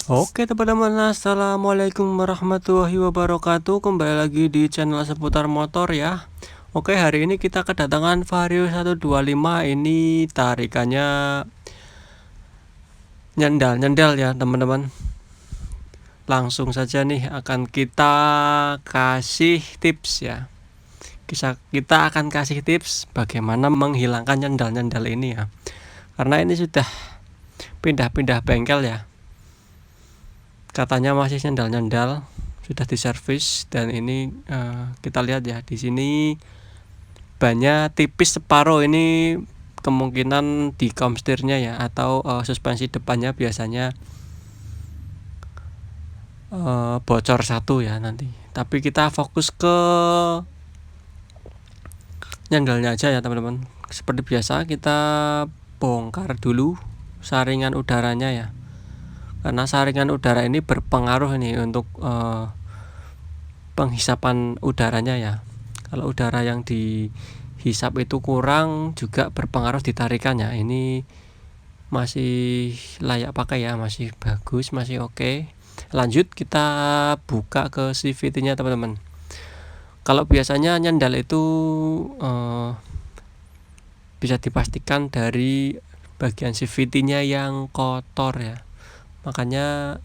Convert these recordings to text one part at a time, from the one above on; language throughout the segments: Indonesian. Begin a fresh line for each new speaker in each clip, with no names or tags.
Oke teman-teman, assalamualaikum warahmatullahi wabarakatuh. Kembali lagi di channel seputar motor ya. Oke, hari ini kita kedatangan Vario 125. Ini tarikannya nyendal ya teman-teman. Langsung saja nih akan kita kasih tips ya. Kita akan kasih tips bagaimana menghilangkan nyendal ini ya. Karena ini sudah pindah-pindah bengkel ya. Katanya masih nyendal, sudah diservis, dan ini kita lihat ya, di sini bannya tipis separuh. Ini kemungkinan di komstirnya ya, atau suspensi depannya biasanya bocor satu ya nanti. Tapi kita fokus ke nyendalnya aja ya teman-teman. Seperti biasa kita bongkar dulu saringan udaranya ya, karena saringan udara ini berpengaruh ini untuk penghisapan udaranya ya. Kalau udara yang dihisap itu kurang, juga berpengaruh di tarikannya. Ini masih layak pakai ya, masih bagus, masih oke. Lanjut kita buka ke CVT nya teman-teman. Kalau biasanya nyendal itu bisa dipastikan dari bagian CVT nya yang kotor ya. Makanya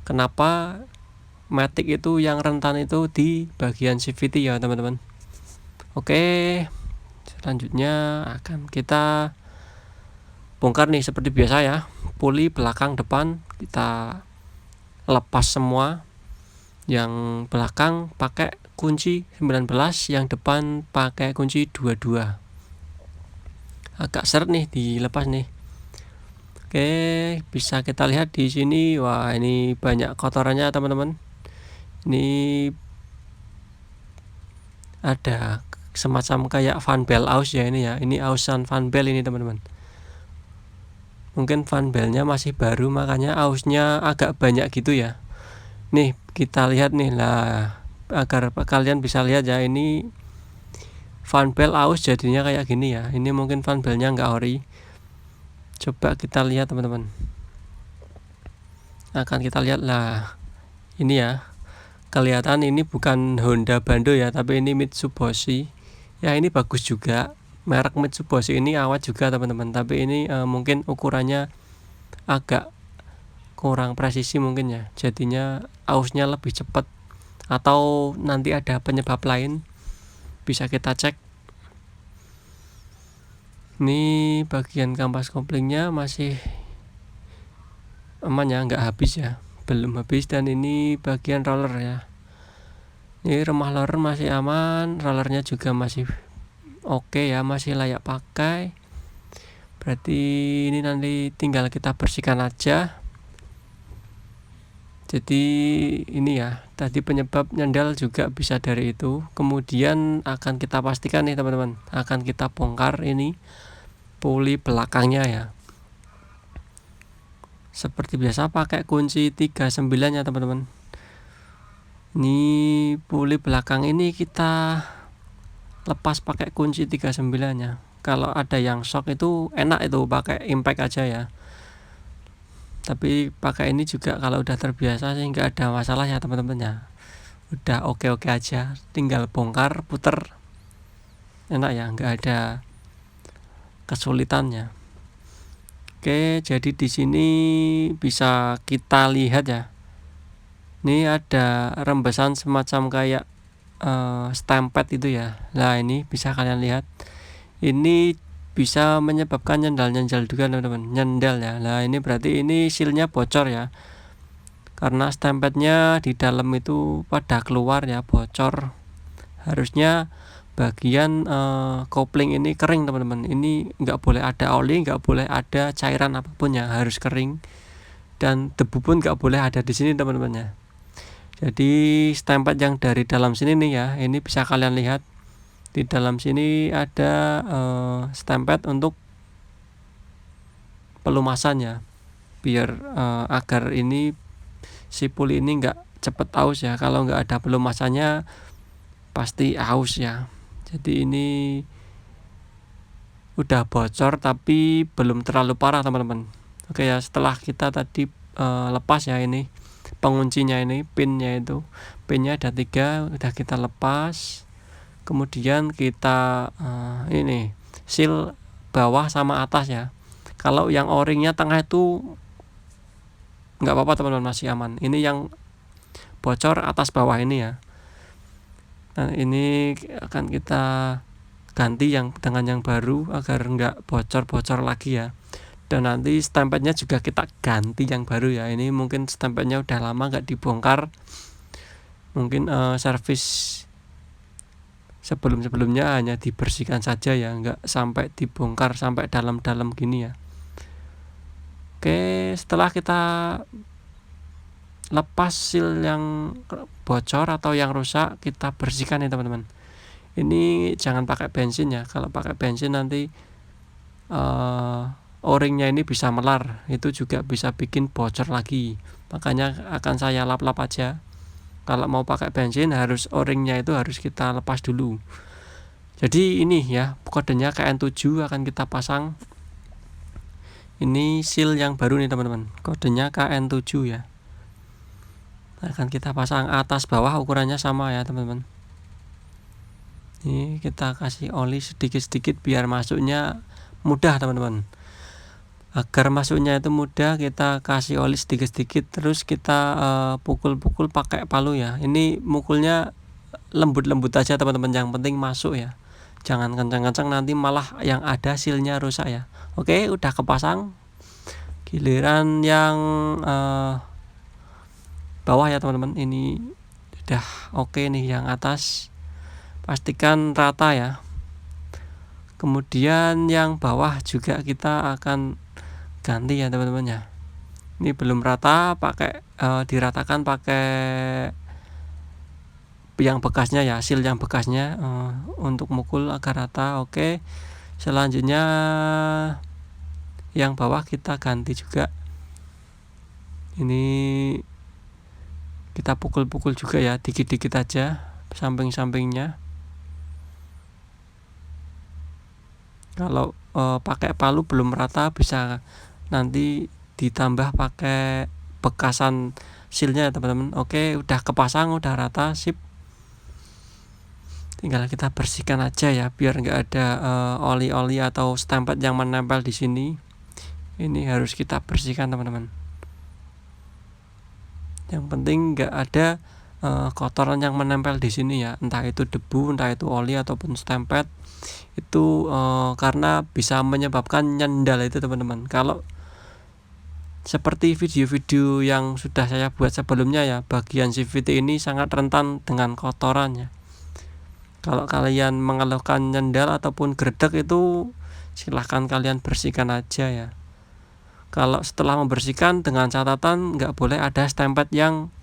kenapa matic itu yang rentan itu di bagian CVT ya teman-teman. Oke, selanjutnya akan kita bongkar nih seperti biasa ya. Puli belakang depan kita lepas semua. Yang belakang pakai kunci 19, yang depan pakai kunci 22. Agak seret nih dilepas nih. Oke, bisa kita lihat di sini. Wah, ini banyak kotorannya teman-teman. Ini ada semacam kayak fan belt aus ya ini ya. Ini ausan fan belt ini teman-teman. Mungkin fan beltnya masih baru, makanya ausnya agak banyak gitu ya. Nih kita lihat nih lah, agar kalian bisa lihat ya, ini fan belt aus jadinya kayak gini ya. Ini mungkin fan beltnya nggak ori. Coba kita lihat teman-teman. Akan kita lihat lah. Ini ya. Kelihatan ini bukan Honda Bando ya, tapi ini Mitsubishi. Ya ini bagus juga. Merek Mitsubishi ini awet juga teman-teman. Tapi ini mungkin ukurannya agak kurang presisi mungkin ya. Jadinya ausnya lebih cepat. Atau nanti ada penyebab lain, bisa kita cek. Ini bagian kampas koplingnya masih aman ya, nggak habis ya, belum habis. Dan ini bagian roller ya, ini remah roller masih aman, rollernya juga masih oke ya, masih layak pakai. Berarti ini nanti tinggal kita bersihkan aja. Jadi ini ya, tadi penyebab nyendal juga bisa dari itu. Kemudian akan kita pastikan nih teman-teman, akan kita bongkar ini puli belakangnya ya. Seperti biasa pakai kunci 39 ya teman-teman. Ini puli belakang ini kita lepas pakai kunci 39 nya. Kalau ada yang shock itu enak itu pakai impact aja ya. Tapi pakai ini juga kalau udah terbiasa sih nggak ada masalah ya teman-teman ya. Udah oke-oke aja, tinggal bongkar, puter, enak ya, nggak ada kesulitannya. Oke, jadi di sini bisa kita lihat ya. Ini ada rembesan semacam kayak stempet itu ya. Nah ini bisa kalian lihat. Ini bisa menyebabkan nyendal juga teman-teman. Nyendal ya. Nah ini berarti ini sealnya bocor ya. Karena stempetnya di dalam itu pada keluar ya, bocor. Harusnya bagian kopling ini kering teman-teman. Ini nggak boleh ada oli, nggak boleh ada cairan apapun ya, harus kering. Dan debu pun nggak boleh ada di sini teman-teman ya. Jadi stempet yang dari dalam sini nih ya, ini bisa kalian lihat di dalam sini ada stempet untuk pelumasan ya, biar agar ini si puli ini nggak cepet aus ya. Kalau nggak ada pelumasannya pasti aus ya. Jadi ini udah bocor tapi belum terlalu parah teman-teman. Oke ya, setelah kita tadi lepas ya. Ini penguncinya, ini pinnya ada 3 udah kita lepas. Kemudian kita ini seal bawah sama atas ya. Kalau yang o-ringnya tengah itu nggak apa-apa teman-teman, masih aman. Ini yang bocor atas bawah ini ya. Nah, ini akan kita ganti dengan yang baru agar nggak bocor-bocor lagi ya. Dan nanti stempelnya juga kita ganti yang baru ya. Ini mungkin stempelnya udah lama nggak dibongkar, mungkin servis sebelum-sebelumnya hanya dibersihkan saja ya, nggak sampai dibongkar sampai dalam-dalam gini ya. Oke, setelah kita lepas seal yang bocor atau yang rusak, kita bersihkan ya teman-teman. Ini jangan pakai bensin ya. Kalau pakai bensin nanti o-ringnya ini bisa melar, itu juga bisa bikin bocor lagi. Makanya akan saya lap-lap aja. Kalau mau pakai bensin harus o-ringnya itu harus kita lepas dulu. Jadi ini ya, kodenya KN7 akan kita pasang. Ini seal yang baru nih teman-teman, kodenya KN7 ya. Akan kita pasang atas bawah, ukurannya sama ya teman-teman. Ini kita kasih oli sedikit-sedikit biar masuknya mudah teman-teman. Agar masuknya itu mudah, kita kasih oli sedikit-sedikit, terus kita pukul-pukul pakai palu ya. Ini mukulnya lembut-lembut aja teman-teman, yang penting masuk ya. Jangan kencang-kencang, nanti malah yang ada sealnya rusak ya. Oke, udah kepasang. Giliran yang bawah ya teman-teman, ini udah oke nih. Yang atas pastikan rata ya. Kemudian yang bawah juga kita akan ganti ya teman-teman ya. Ini belum rata, diratakan pakai yang bekasnya ya, seal yang bekasnya untuk mukul agar rata. Oke, selanjutnya yang bawah kita ganti juga. Ini kita pukul-pukul juga ya, dikit-dikit aja samping-sampingnya. Kalau pakai palu belum rata, bisa nanti ditambah pakai bekasan sealnya teman-teman. Oke, udah kepasang, udah rata, sip. Tinggal kita bersihkan aja ya, biar nggak ada oli-oli atau stempel yang menempel di sini. Ini harus kita bersihkan teman-teman. Yang penting nggak ada kotoran yang menempel di sini ya, entah itu debu, entah itu oli ataupun stempel. Itu karena bisa menyebabkan nyendal itu teman-teman. Kalau seperti video-video yang sudah saya buat sebelumnya ya, bagian CVT ini sangat rentan dengan kotorannya. Kalau kalian mengeluhkan nyendal ataupun gredek, itu silahkan kalian bersihkan aja ya. Kalau setelah membersihkan, dengan catatan nggak boleh ada stempel yang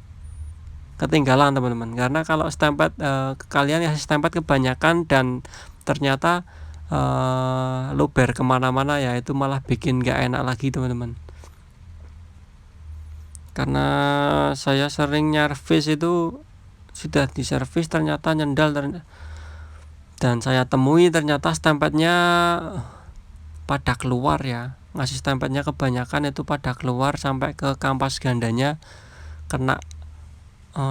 ketinggalan teman-teman. Karena kalau stempel kalian ya stempel kebanyakan dan ternyata luber kemana-mana ya, itu malah bikin nggak enak lagi teman-teman. Karena saya sering nyervis, itu sudah diservis ternyata nyendal dan saya temui ternyata stempelnya pada keluar ya. Ngasih stempelnya kebanyakan itu pada keluar sampai ke kampas gandanya, kena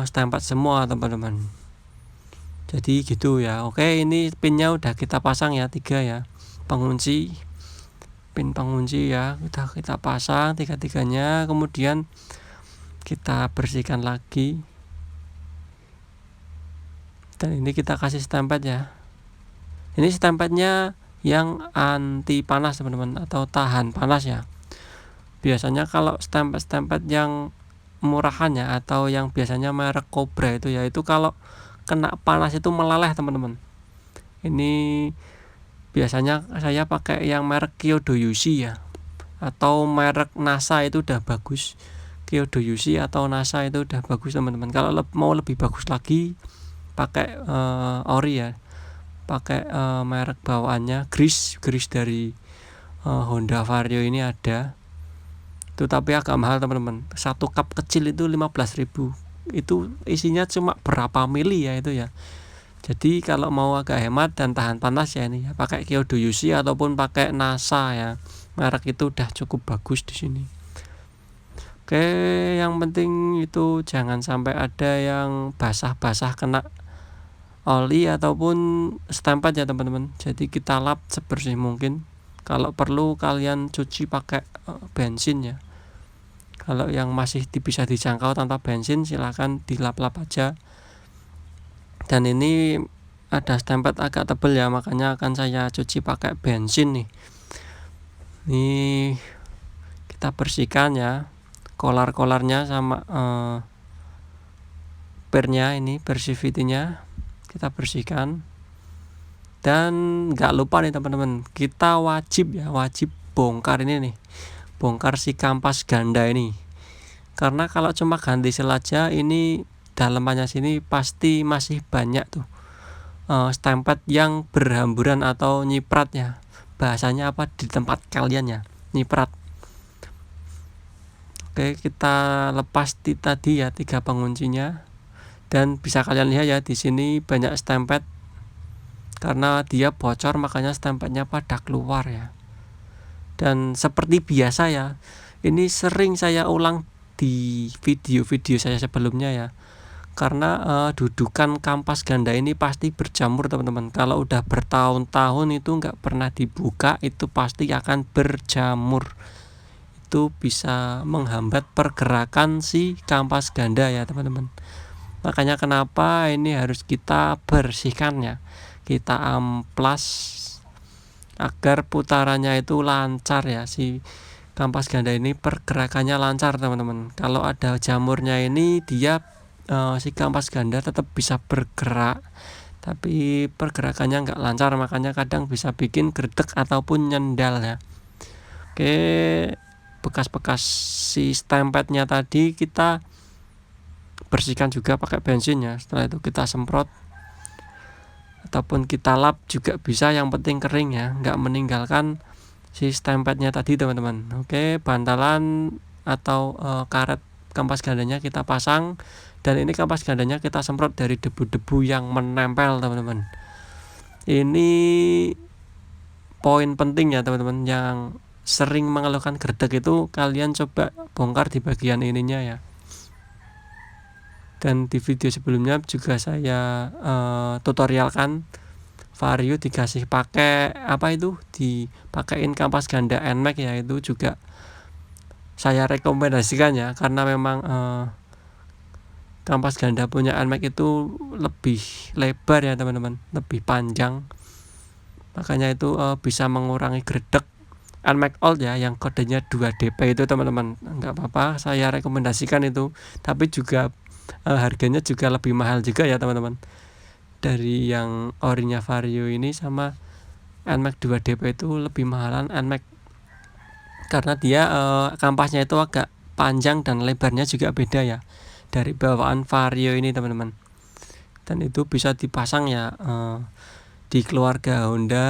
stempel semua teman-teman. Jadi gitu ya. Oke, ini pinnya udah kita pasang ya, 3 ya, pin pengunci ya udah kita pasang 3-3-nya. Kemudian kita bersihkan lagi, dan ini kita kasih stempel ya. Ini stempelnya yang anti panas teman-teman, atau tahan panas ya. Biasanya kalau stempel-stempel yang murahan ya, atau yang biasanya merek Cobra itu ya, itu kalau kena panas itu meleleh teman-teman. Ini biasanya saya pakai yang merek Kyodo Yushi ya, atau merek NASA itu udah bagus. Kyodo Yushi atau NASA itu udah bagus teman-teman. Kalau mau lebih bagus lagi, pakai ori ya, pakai merek bawaannya Grease dari Honda Vario ini ada itu, tapi agak mahal teman-teman. 1 cup kecil itu 15.000. Itu isinya cuma berapa mili ya itu ya. Jadi kalau mau agak hemat dan tahan panas ya, ini ya, pakai Kyodo Yushi ataupun pakai NASA ya. Merek itu udah cukup bagus di sini. Oke, yang penting itu jangan sampai ada yang basah-basah kena oli ataupun stempet ya teman-teman. Jadi kita lap sebersih mungkin. Kalau perlu kalian cuci pakai bensin ya. Kalau yang masih bisa dijangkau tanpa bensin silahkan dilap-lap aja. Dan ini ada stempet agak tebal ya, makanya akan saya cuci pakai bensin nih. Ini kita bersihkan ya, kolar-kolarnya sama pernya ini, persivity-nya kita bersihkan. Dan nggak lupa nih teman-teman, kita wajib bongkar ini nih, bongkar si kampas ganda ini. Karena kalau cuma ganti sel aja, ini dalamannya sini pasti masih banyak tuh stempet yang berhamburan atau nyiprat ya. Bahasanya apa di tempat kalian ya, nyiprat. Oke, kita lepas tadi ya 3 penguncinya. Dan bisa kalian lihat ya, di sini banyak stempet. Karena dia bocor makanya stempetnya pada keluar ya. Dan seperti biasa ya, ini sering saya ulang di video-video saya sebelumnya ya. Karena dudukan kampas ganda ini pasti berjamur teman-teman. Kalau udah bertahun-tahun itu nggak pernah dibuka, itu pasti akan berjamur. Itu bisa menghambat pergerakan si kampas ganda ya teman-teman. Makanya kenapa ini harus kita bersihkan ya, kita amplas agar putarannya itu lancar ya, si kampas ganda ini pergerakannya lancar teman-teman. Kalau ada jamurnya ini dia si kampas ganda tetap bisa bergerak, tapi pergerakannya nggak lancar, makanya kadang bisa bikin gerdek ataupun nyendal ya. Oke, bekas-bekas si stempetnya tadi kita bersihkan juga pakai bensin ya. Setelah itu kita semprot ataupun kita lap juga bisa, yang penting kering ya, nggak meninggalkan si stempetnya tadi teman-teman. Oke, bantalan atau karet kampas gandanya kita pasang, dan ini kampas gandanya kita semprot dari debu-debu yang menempel teman-teman. Ini poin penting ya teman-teman, yang sering mengeluhkan gerdek itu kalian coba bongkar di bagian ininya ya. Dan di video sebelumnya juga saya tutorialkan vario dikasih pakai apa itu, dipakein kampas ganda NMAX ya, itu juga saya rekomendasikan ya, karena memang kampas ganda punya NMAX itu lebih lebar ya teman-teman, lebih panjang, makanya itu bisa mengurangi gerdek. NMAX Old ya, yang kodenya 2DP itu teman-teman, nggak apa-apa, saya rekomendasikan itu. Tapi juga harganya juga lebih mahal juga ya teman-teman, dari yang orinya vario ini sama NMAX 2DP itu lebih mahalan NMAX, karena dia kampasnya itu agak panjang dan lebarnya juga beda ya dari bawaan vario ini teman-teman. Dan itu bisa dipasang ya di keluarga Honda,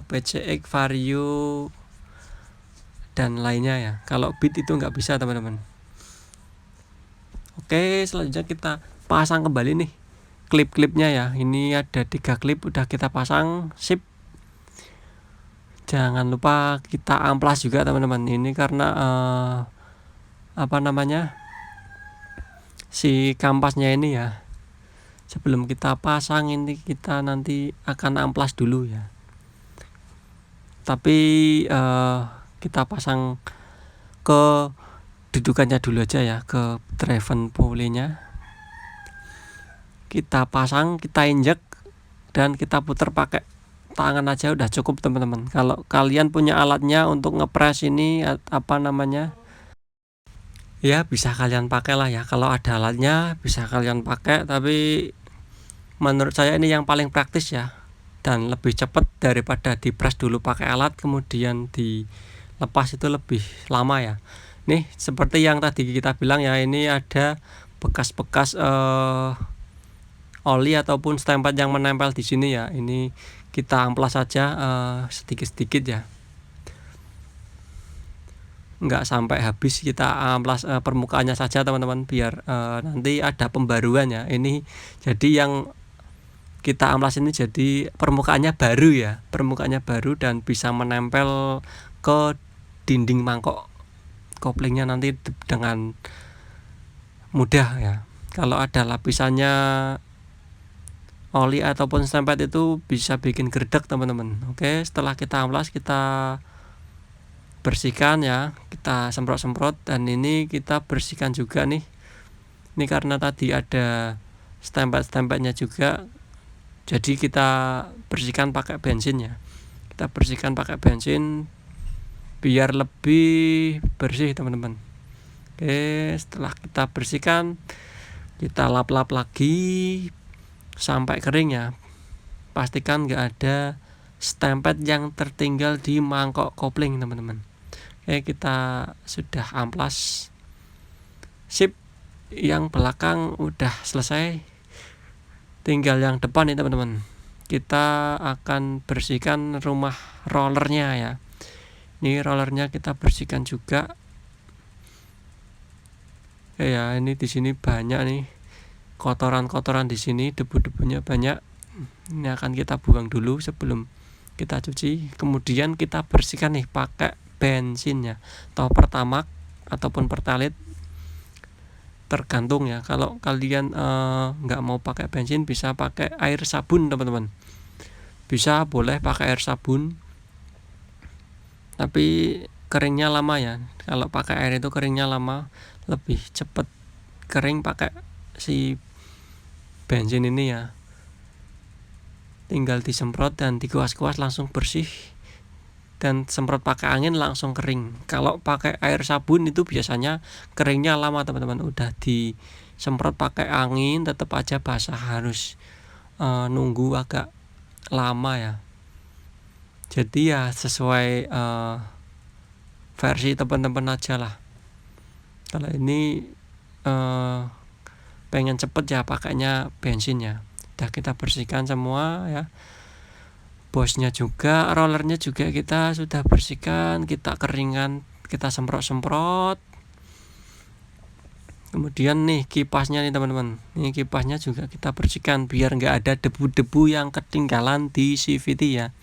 PCX, Vario dan lainnya ya. Kalau Beat itu nggak bisa teman-teman. Oke, selanjutnya kita pasang kembali nih klip-klipnya ya. Ini ada 3 klip udah kita pasang, sip. Jangan lupa kita amplas juga teman-teman. Ini karena si kampasnya ini ya, sebelum kita pasang ini kita nanti akan amplas dulu ya. Tapi kita pasang ke dudukannya dulu aja ya, ke driven pulley-nya. Kita pasang, kita injek, dan kita putar pakai tangan aja udah cukup teman-teman. Kalau kalian punya alatnya untuk ngepres ini ya bisa kalian pakai lah ya. Kalau ada alatnya bisa kalian pakai, tapi menurut saya ini yang paling praktis ya, dan lebih cepat daripada dipres dulu pakai alat kemudian dilepas, itu lebih lama ya. Nih seperti yang tadi kita bilang ya, ini ada bekas-bekas oli ataupun stempet yang menempel di sini ya. Ini kita amplas saja sedikit-sedikit ya, nggak sampai habis, kita amplas permukaannya saja teman-teman, biar nanti ada pembaruan ya. Ini jadi yang kita amplas ini jadi permukaannya baru dan bisa menempel ke dinding mangkok koplingnya nanti dengan mudah ya. Kalau ada lapisannya oli ataupun stempet itu bisa bikin gerdek teman-teman. Oke, setelah kita amplas kita bersihkan ya, kita semprot-semprot, dan ini kita bersihkan juga nih. Ini karena tadi ada stempet-stempetnya juga, jadi kita bersihkan pakai bensin ya. Kita bersihkan pakai bensin biar lebih bersih teman-teman. Oke, setelah kita bersihkan kita lap-lap lagi sampai kering ya. Pastikan nggak ada stempet yang tertinggal di mangkok kopling teman-teman. Oke, kita sudah amplas, sip. Yang belakang udah selesai, tinggal yang depan nih teman-teman. Kita akan bersihkan rumah rollernya ya. Ini rollernya kita bersihkan juga ya. Ini di sini banyak nih kotoran-kotoran, di sini debu-debunya banyak. Ini akan kita buang dulu sebelum kita cuci. Kemudian kita bersihkan nih pakai bensin ya, atau pertamax ataupun pertalite, tergantung ya. Kalau kalian nggak mau pakai bensin, bisa pakai air sabun teman-teman. Bisa, boleh pakai air sabun, tapi keringnya lama ya. Kalau pakai air itu keringnya lama, lebih cepat kering pakai si bensin ini ya. Tinggal disemprot dan dikuas-kuas langsung bersih, dan semprot pakai angin langsung kering. Kalau pakai air sabun itu biasanya keringnya lama teman-teman. Udah disemprot pakai angin tetap aja basah, harus nunggu agak lama ya. Jadi ya sesuai versi teman-teman aja lah. Kalau ini pengen cepet ya pakainya bensin ya. Udah kita bersihkan semua ya. Bosnya juga, rollernya juga kita sudah bersihkan, kita keringan, kita semprot-semprot. Kemudian nih kipasnya nih teman-teman. Ini kipasnya juga kita bersihkan biar nggak ada debu-debu yang ketinggalan di CVT ya.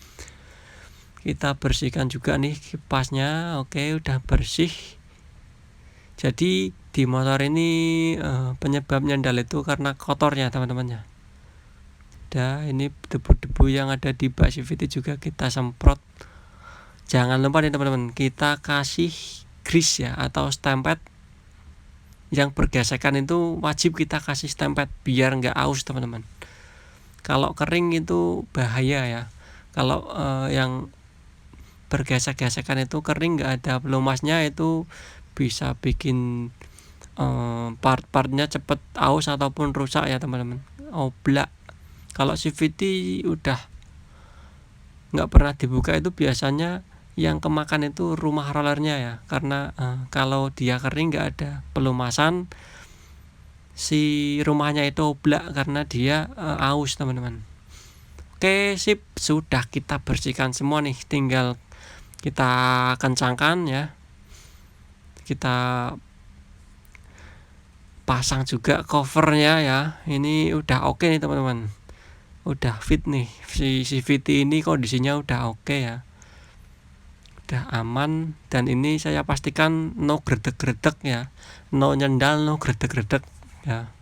Kita bersihkan juga nih kipasnya. Oke, udah bersih. Jadi di motor ini penyebab nyandal itu karena kotornya teman-teman ya. Ini debu-debu yang ada di bak CVT juga kita semprot. Jangan lupa nih teman-teman, kita kasih grease ya atau stempet. Yang bergesekan itu wajib kita kasih stempet biar nggak aus teman-teman. Kalau kering itu bahaya ya. Kalau yang bergesek-gesekan itu kering nggak ada pelumasnya, itu bisa bikin part-partnya cepet aus ataupun rusak ya teman-teman, oblak. Kalau CVT udah nggak pernah dibuka itu biasanya yang kemakan itu rumah rollernya ya, karena kalau dia kering nggak ada pelumasan, si rumahnya itu oblak karena dia aus teman-teman. Oke, sip, sudah kita bersihkan semua nih, tinggal kita kencangkan ya. Kita pasang juga covernya ya. Ini udah oke nih teman-teman. Udah fit nih, si CVT ini kondisinya udah oke ya, udah aman. Dan ini saya pastikan no gredek-gredek ya, no nyendal, no gredek-gredek ya.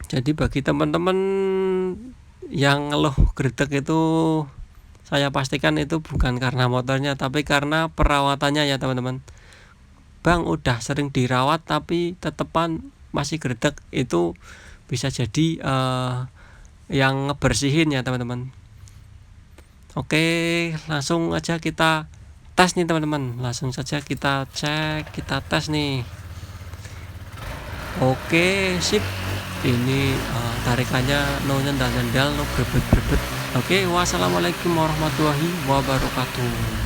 Jadi bagi teman-teman yang ngeluh gredek itu, saya pastikan itu bukan karena motornya, tapi karena perawatannya ya teman-teman. Bang udah sering dirawat tapi tetepan masih gredek, itu bisa jadi yang ngebersihin ya teman-teman. Oke, langsung aja kita tes nih teman-teman. Langsung saja kita cek, kita tes nih. Oke, sip. Ini tarikannya no nyendal-nyendal, no grebet-grebet. Oke, wassalamualaikum warahmatullahi wabarakatuh.